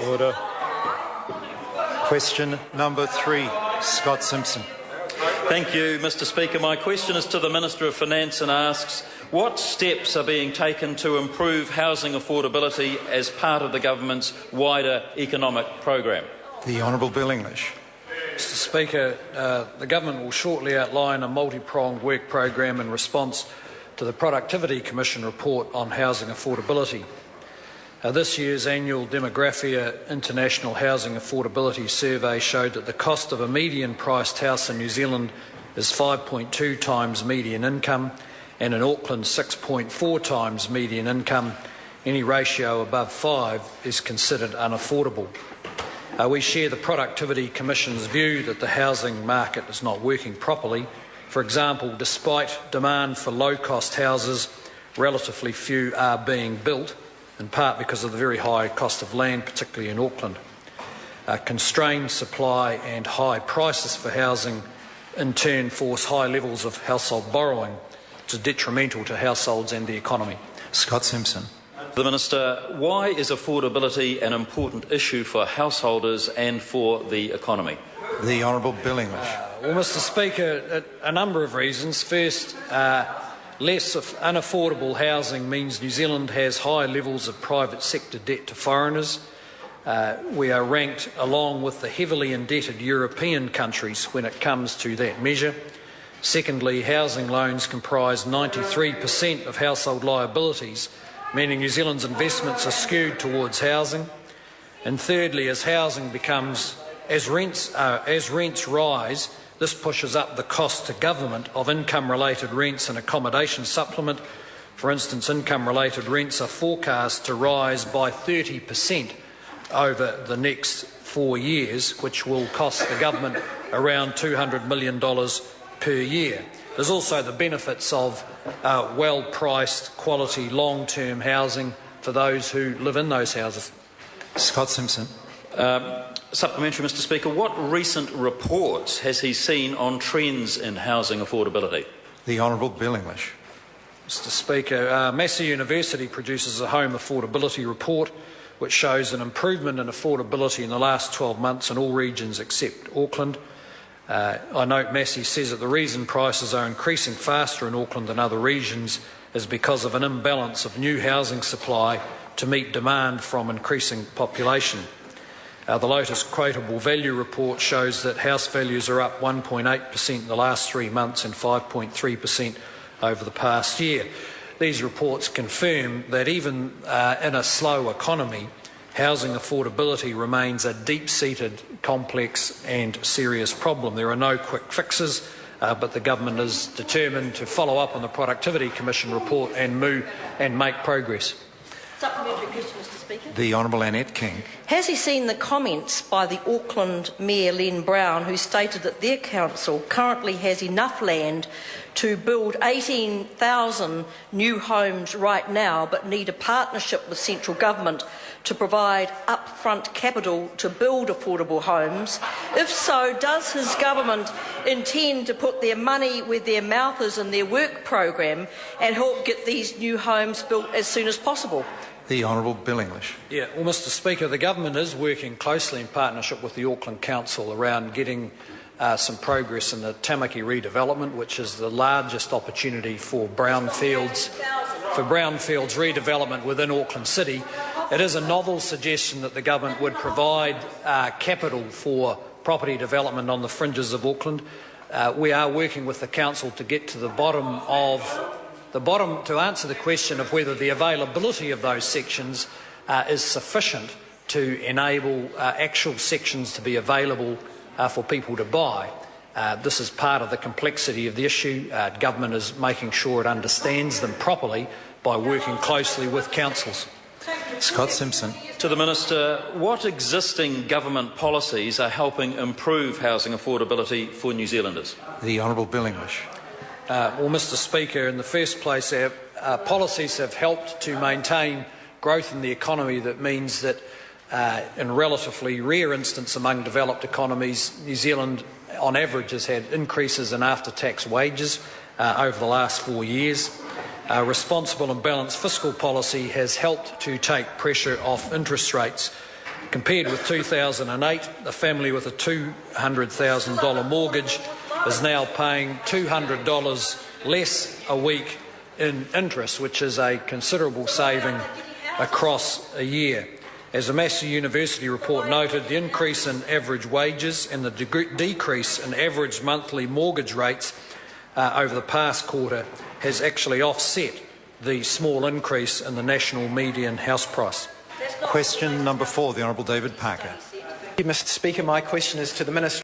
Order. Question number 3, Scott Simpson. Thank you, Mr Speaker. My question is to the Minister of Finance and asks, what steps are being taken to improve housing affordability as part of the government's wider economic program? The Honourable Bill English. Mr Speaker, the government will shortly outline a multi-pronged work program in response to the Productivity Commission report on housing affordability. This year's annual Demographia International Housing Affordability Survey showed that the cost of a median-priced house in New Zealand is 5.2 times median income, and in Auckland 6.4 times median income. Any ratio above 5 is considered unaffordable. We share the Productivity Commission's view that the housing market is not working properly. For example, despite demand for low-cost houses, relatively few are being built, in part because of the very high cost of land, particularly in Auckland. Constrained supply and high prices for housing in turn force high levels of household borrowing, which is detrimental to households and the economy. Scott Simpson. The Minister, why is affordability an important issue for householders and for the economy? The Honourable Bill English. Well, Mr Speaker, a number of reasons. First, less unaffordable housing means New Zealand has high levels of private sector debt to foreigners. We are ranked along with the heavily indebted European countries when it comes to that measure. Secondly, housing loans comprise 93% of household liabilities, meaning New Zealand's investments are skewed towards housing. And thirdly, as rents rise, this pushes up the cost to government of income-related rents and accommodation supplement. For instance, income-related rents are forecast to rise by 30% over the next 4 years, which will cost the government around $200 million per year. There's also the benefits of well-priced, quality, long-term housing for those who live in those houses. Scott Simpson. Supplementary, Mr Speaker. What recent reports has he seen on trends in housing affordability? The Honourable Bill English. Mr Speaker, Massey University produces a home affordability report which shows an improvement in affordability in the last 12 months in all regions except Auckland. I note Massey says that the reason prices are increasing faster in Auckland than other regions is because of an imbalance of new housing supply to meet demand from increasing population. The Lotus Quotable Value Report shows that house values are up 1.8% in the last 3 months and 5.3% over the past year. These reports confirm that even in a slow economy, housing affordability remains a deep-seated, complex and serious problem. There are no quick fixes, but the government is determined to follow up on the Productivity Commission report and make progress. Supplementary question, Mr Speaker. The Honourable Annette King. Has he seen the comments by the Auckland Mayor Len Brown, who stated that their council currently has enough land to build 18,000 new homes right now, but need a partnership with central government to provide upfront capital to build affordable homes? If so, does his government intend to put their money where their mouth is in their work program and help get these new homes built as soon as possible? The Honourable Bill English. Yeah, well, Mr Speaker, the government is working closely in partnership with the Auckland Council around getting some progress in the Tamaki redevelopment, which is the largest opportunity for brownfields redevelopment within Auckland City. It is a novel suggestion that the government would provide capital for property development on the fringes of Auckland. We are working with the council to get to the bottom to answer the question of whether the availability of those sections is sufficient to enable actual sections to be available for people to buy. This is part of the complexity of the issue. Government is making sure it understands them properly by working closely with councils. Scott Simpson. To the Minister, what existing government policies are helping improve housing affordability for New Zealanders? The Honourable Bill English. Well, Mr Speaker, in the first place, our policies have helped to maintain growth in the economy. That means that in relatively rare instance among developed economies, New Zealand on average has had increases in after-tax wages over the last 4 years. responsible and balanced fiscal policy has helped to take pressure off interest rates. Compared with 2008, a family with a $200,000 mortgage is now paying $200 less a week in interest, which is a considerable saving across a year. As the Massey University report noted, the increase in average wages and the decrease in average monthly mortgage rates over the past quarter has actually offset the small increase in the national median house price. Question number 4, the Honourable David Packer. Mr. Speaker, my question is to the Minister.